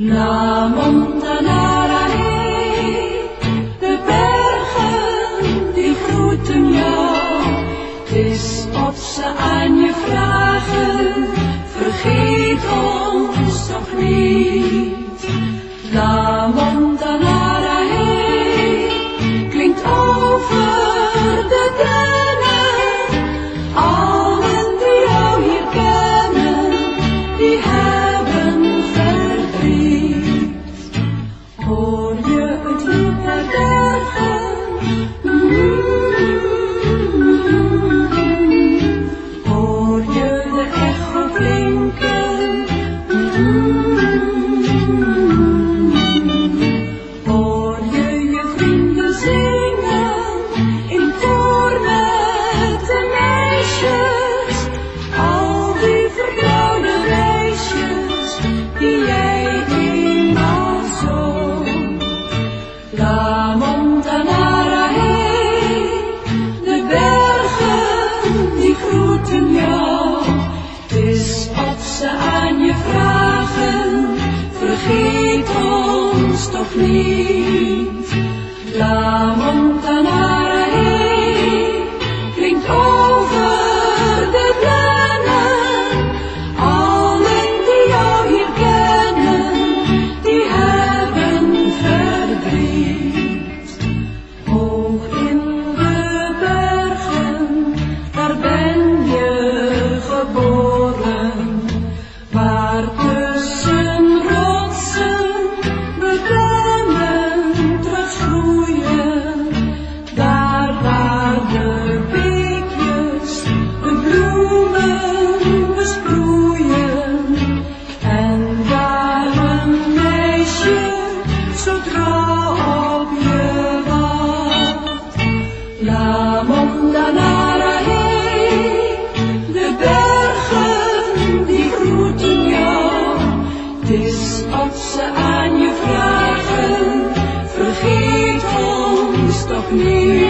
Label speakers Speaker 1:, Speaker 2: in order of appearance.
Speaker 1: La Montanara, hey, de bergen die groeten jou. Het is of ze aan je vragen, vergeet ons toch niet. La Montanara, hey, klinkt over de dennen. Allen die jou hier kennen, die hebben verdriet. Hoor je het lied der bergen? Hoor je de echo klinken? Hoor je je vrienden zingen in koor met de meisjes? Al die vertrouwde reisjes die jij eenmaal zong. La Montanara, hey, de bergen die groeten jou. Het is of ze aan je vragen, vergeet ons toch niet. La Montanara, hey, klinkt over de dennen. Allen die jou hier kennen, die hebben verdriet. Hoog in de bergen, daar ben je geboren, waar tussen rotsen de dennen teruggroeien, daar waar de beekjes de bloemen besproeien, en waar een meisje zo trouw op je wacht. La Montanara, hey, de bergen die groeten jou. Het is of ze aan je vragen, vergeet ons toch niet.